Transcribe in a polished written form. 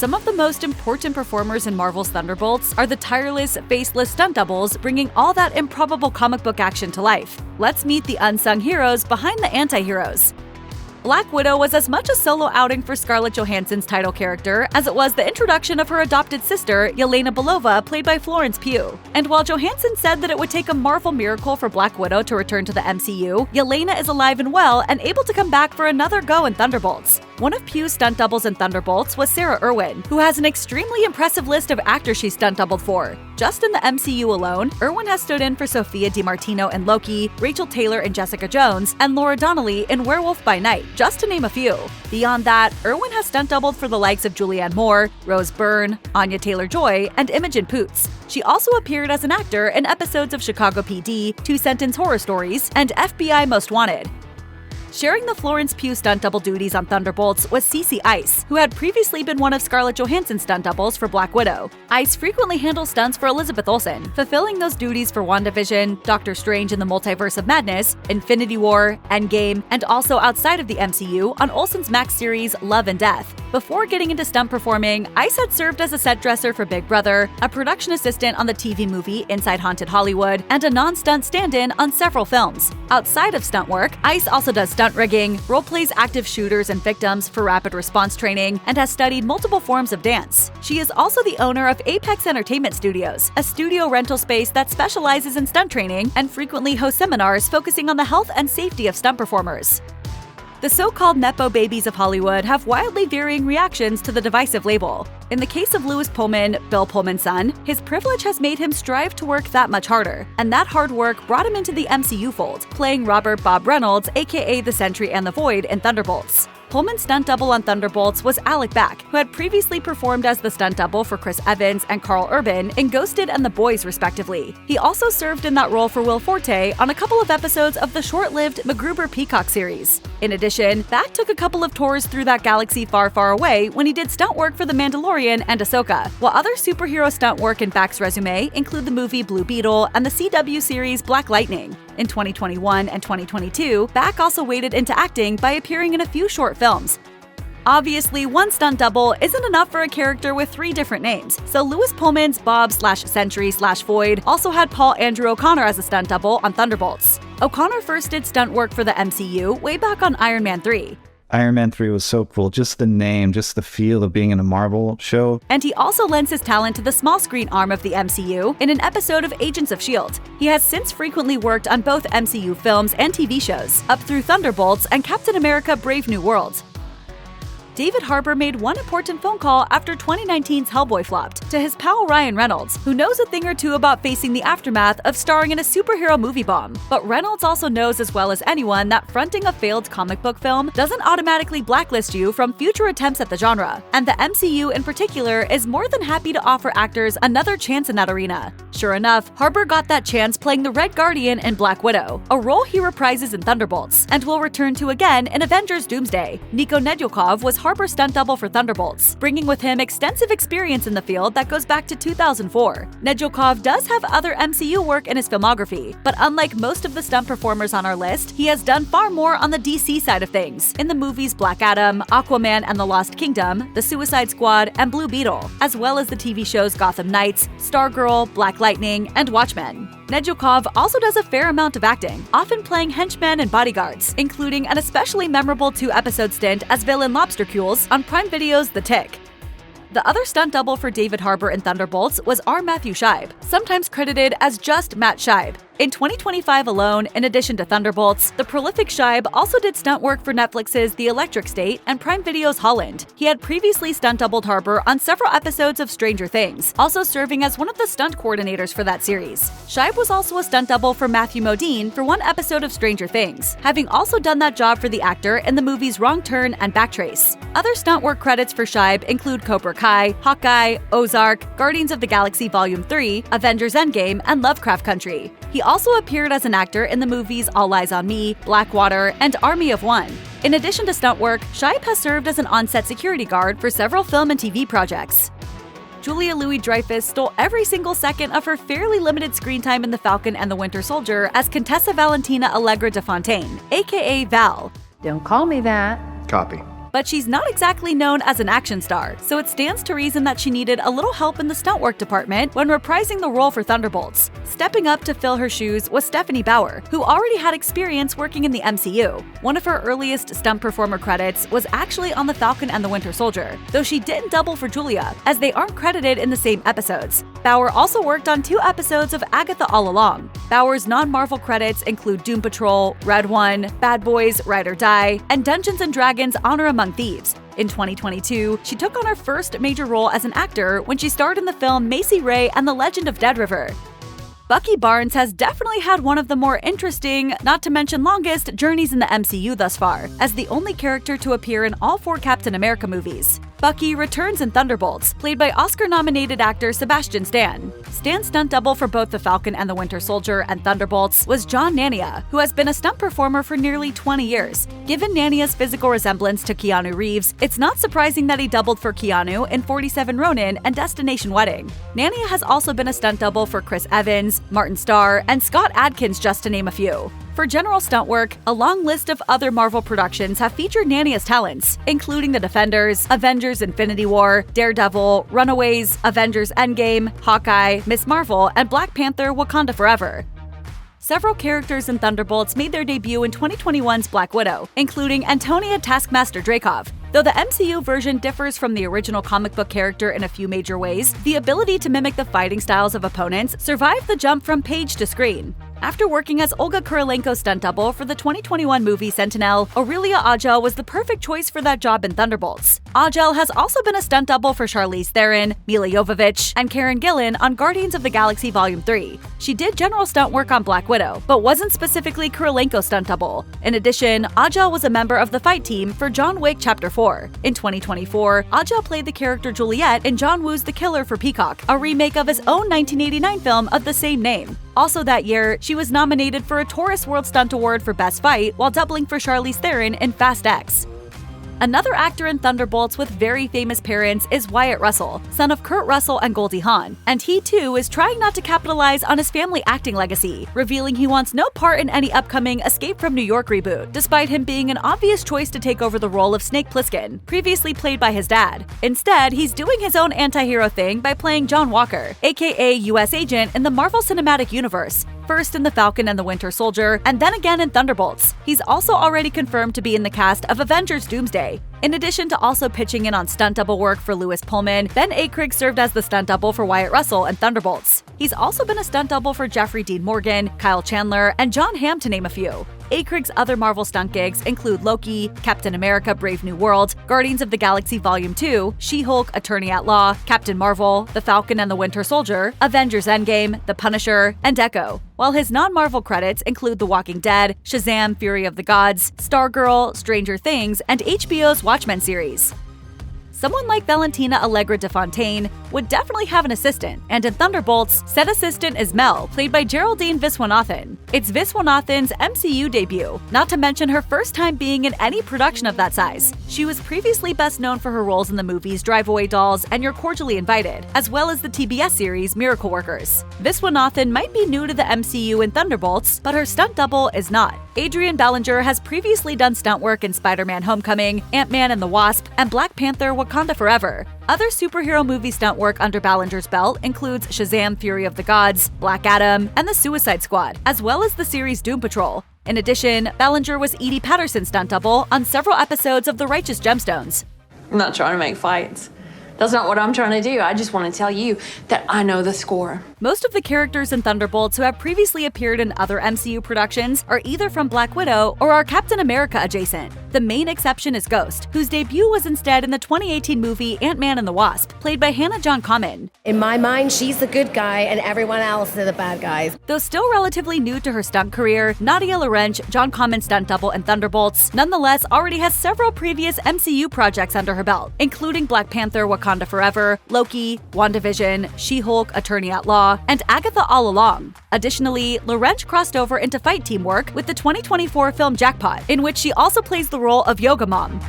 Some of the most important performers in Marvel's Thunderbolts are the tireless, faceless stunt doubles, bringing all that improbable comic book action to life. Let's meet the unsung heroes behind the anti-heroes. Black Widow was as much a solo outing for Scarlett Johansson's title character as it was the introduction of her adopted sister, Yelena Belova, played by Florence Pugh. And while Johansson said that it would take a Marvel miracle for Black Widow to return to the MCU, Yelena is alive and well and able to come back for another go in Thunderbolts. One of Pugh's stunt doubles in Thunderbolts was Sarah Irwin, who has an extremely impressive list of actors she's stunt doubled for. Just in the MCU alone, Irwin has stood in for Sophia DiMartino in Loki, Rachel Taylor in Jessica Jones, and Laura Donnelly in Werewolf by Night, just to name a few. Beyond that, Irwin has stunt doubled for the likes of Julianne Moore, Rose Byrne, Anya Taylor-Joy, and Imogen Poots. She also appeared as an actor in episodes of Chicago PD, Two Sentence Horror Stories, and FBI Most Wanted. Sharing the Florence Pugh stunt double duties on Thunderbolts was Cece Ice, who had previously been one of Scarlett Johansson's stunt doubles for Black Widow. Ice frequently handles stunts for Elizabeth Olsen, fulfilling those duties for WandaVision, Doctor Strange in the Multiverse of Madness, Infinity War, Endgame, and also outside of the MCU on Olsen's Max series Love and Death. Before getting into stunt performing, Ice had served as a set dresser for Big Brother, a production assistant on the TV movie Inside Haunted Hollywood, and a non-stunt stand-in on several films. Outside of stunt work, Ice also does stunt rigging, role-plays active shooters and victims for rapid response training, and has studied multiple forms of dance. She is also the owner of Apex Entertainment Studios, a studio rental space that specializes in stunt training and frequently hosts seminars focusing on the health and safety of stunt performers. The so-called Nepo babies of Hollywood have wildly varying reactions to the divisive label. In the case of Louis Pullman, Bill Pullman's son, his privilege has made him strive to work that much harder, and that hard work brought him into the MCU fold, playing Robert Bob Reynolds, aka the Sentry and the Void, in Thunderbolts. Pullman's stunt double on Thunderbolts was Alec, who had previously performed as the stunt double for Chris Evans and Carl Urban in Ghosted and The Boys, respectively. He also served in that role for Will Forte on a couple of episodes of the short-lived MacGruber Peacock series. In addition, Back took a couple of tours through that galaxy far, far away when he did stunt work for The Mandalorian and Ahsoka, while other superhero stunt work in Back's resume include the movie Blue Beetle and the CW series Black Lightning. In 2021 and 2022, Back also waded into acting by appearing in a few short films. Obviously, one stunt double isn't enough for a character with 3 different names, so Louis Pullman's Bob/Sentry/Void also had Paul Andrew O'Connor as a stunt double on Thunderbolts. O'Connor first did stunt work for the MCU way back on Iron Man 3. Iron Man 3 was so cool, just the name, just the feel of being in a Marvel show. And he also lends his talent to the small screen arm of the MCU in an episode of Agents of S.H.I.E.L.D. He has since frequently worked on both MCU films and TV shows, up through Thunderbolts and Captain America: Brave New World. David Harbour made one important phone call after 2019's Hellboy flopped to his pal Ryan Reynolds, who knows a thing or two about facing the aftermath of starring in a superhero movie bomb. But Reynolds also knows as well as anyone that fronting a failed comic book film doesn't automatically blacklist you from future attempts at the genre, and the MCU in particular is more than happy to offer actors another chance in that arena. Sure enough, Harbour got that chance playing the Red Guardian in Black Widow, a role he reprises in Thunderbolts, and will return to again in Avengers Doomsday. Niko Nedyalkov was Harbour's stunt double for Thunderbolts, bringing with him extensive experience in the field that goes back to 2004. Nedyalkov does have other MCU work in his filmography, but unlike most of the stunt performers on our list, he has done far more on the DC side of things, in the movies Black Adam, Aquaman and the Lost Kingdom, The Suicide Squad, and Blue Beetle, as well as the TV shows Gotham Knights, Stargirl, Black Lightning, and Watchmen. Nedyalkov also does a fair amount of acting, often playing henchmen and bodyguards, including an especially memorable 2-episode stint as villain Lobstercules on Prime Video's The Tick. The other stunt double for David Harbour in Thunderbolts was R. Matthew Scheib, sometimes credited as just Matt Scheib. In 2025 alone, in addition to Thunderbolts, the prolific Scheib also did stunt work for Netflix's The Electric State and Prime Video's Holland. He had previously stunt doubled Harbour on several episodes of Stranger Things, also serving as one of the stunt coordinators for that series. Scheib was also a stunt double for Matthew Modine for one episode of Stranger Things, having also done that job for the actor in the movies Wrong Turn and Backtrace. Other stunt work credits for Scheib include Cobra Kai, Hawkeye, Ozark, Guardians of the Galaxy Volume 3, Avengers Endgame, and Lovecraft Country. He also appeared as an actor in the movies All Eyes on Me, Blackwater, and Army of One. In addition to stunt work, Scheib has served as an on-set security guard for several film and TV projects. Julia Louis-Dreyfus stole every single second of her fairly limited screen time in The Falcon and the Winter Soldier as Contessa Valentina Allegra de Fontaine, aka Val. Don't call me that. Copy. But she's not exactly known as an action star, so it stands to reason that she needed a little help in the stunt work department when reprising the role for Thunderbolts. Stepping up to fill her shoes was Stephanie Baur, who already had experience working in the MCU. One of her earliest stunt performer credits was actually on The Falcon and the Winter Soldier, though she didn't double for Julia, as they aren't credited in the same episodes. Baur also worked on 2 episodes of Agatha All Along. Baur's non-Marvel credits include Doom Patrol, Red One, Bad Boys, Ride or Die, and Dungeons & Dragons Honor Among Thieves. In 2022, she took on her first major role as an actor when she starred in the film Macy Ray and the Legend of Dead River. Bucky Barnes has definitely had one of the more interesting, not to mention longest, journeys in the MCU thus far, as the only character to appear in all 4 Captain America movies. Bucky returns in Thunderbolts, played by Oscar-nominated actor Sebastian Stan. Stan's stunt double for both The Falcon and the Winter Soldier and Thunderbolts was Nania, who has been a stunt performer for nearly 20 years. Given Nania's physical resemblance to Keanu Reeves, it's not surprising that he doubled for Keanu in 47 Ronin and Destination Wedding. Nania has also been a stunt double for Chris Evans, Martin Starr, and Scott Adkins, just to name a few. For general stunt work, a long list of other Marvel productions have featured Nania's talents, including The Defenders, Avengers Infinity War, Daredevil, Runaways, Avengers Endgame, Hawkeye, Ms. Marvel, and Black Panther: Wakanda Forever. Several characters in Thunderbolts made their debut in 2021's Black Widow, including Antonia Taskmaster Dreykov. Though the MCU version differs from the original comic book character in a few major ways, the ability to mimic the fighting styles of opponents survived the jump from page to screen. After working as Olga Kurylenko's stunt double for the 2021 movie Sentinel, Aurélia Agel was the perfect choice for that job in Thunderbolts. Agel has also been a stunt double for Charlize Theron, Mila Jovovich, and Karen Gillan on Guardians of the Galaxy Volume 3. She did general stunt work on Black Widow, but wasn't specifically Kurylenko's stunt double. In addition, Agel was a member of the fight team for John Wick Chapter 4. In 2024, Agel played the character Juliet in John Woo's The Killer for Peacock, a remake of his own 1989 film of the same name. Also that year, she was nominated for a Taurus World Stunt Award for Best Fight while doubling for Charlize Theron in Fast X. Another actor in Thunderbolts with very famous parents is Wyatt Russell, son of Kurt Russell and Goldie Hawn, and he too is trying not to capitalize on his family acting legacy, revealing he wants no part in any upcoming Escape from New York reboot, despite him being an obvious choice to take over the role of Snake Plissken, previously played by his dad. Instead, he's doing his own anti-hero thing by playing John Walker, aka US Agent in the Marvel Cinematic Universe, first in The Falcon and the Winter Soldier, and then again in Thunderbolts. He's also already confirmed to be in the cast of Avengers Doomsday. In addition to also pitching in on stunt double work for Louis Pullman, Ben Aycrigg served as the stunt double for Wyatt Russell in Thunderbolts. He's also been a stunt double for Jeffrey Dean Morgan, Kyle Chandler, and John Hamm, to name a few. Aycrigg's other Marvel stunt gigs include Loki, Captain America: Brave New World, Guardians of the Galaxy Volume 2, She-Hulk: Attorney at Law, Captain Marvel, The Falcon and the Winter Soldier, Avengers Endgame, The Punisher, and Echo, while his non-Marvel credits include The Walking Dead, Shazam: Fury of the Gods, Stargirl, Stranger Things, and HBO's Watchmen series. Someone like Valentina Allegra de Fontaine would definitely have an assistant, and in Thunderbolts, said assistant is Mel, played by Geraldine Viswanathan. It's Viswanathan's MCU debut, not to mention her first time being in any production of that size. She was previously best known for her roles in the movies Drive-Away Dolls and You're Cordially Invited, as well as the TBS series Miracle Workers. Viswanathan might be new to the MCU in Thunderbolts, but her stunt double is not. Adrienne Ballenger has previously done stunt work in Spider-Man: Homecoming, Ant-Man and the Wasp, and Black Panther: Wakanda Forever. Other superhero movie stunt work under Ballenger's belt includes Shazam: Fury of the Gods, Black Adam, and The Suicide Squad, as well as the series Doom Patrol. In addition, Ballenger was Edie Patterson's stunt double on several episodes of The Righteous Gemstones. I'm not trying to make fights. That's not what I'm trying to do. I just want to tell you that I know the score. Most of the characters in Thunderbolts who have previously appeared in other MCU productions are either from Black Widow or are Captain America adjacent. The main exception is Ghost, whose debut was instead in the 2018 movie Ant-Man and the Wasp, played by Hannah John-Kamen. In my mind, she's the good guy and everyone else are the bad guys. Though still relatively new to her stunt career, Nadia Lorencz, John-Kamen stunt double in Thunderbolts, nonetheless already has several previous MCU projects under her belt, including Black Panther: Wakanda Forever, Loki, WandaVision, She-Hulk: Attorney at Law, and Agatha All Along. Additionally, Lorencz crossed over into fight team work with the 2024 film Jackpot, in which she also plays the role of Yoga Mom.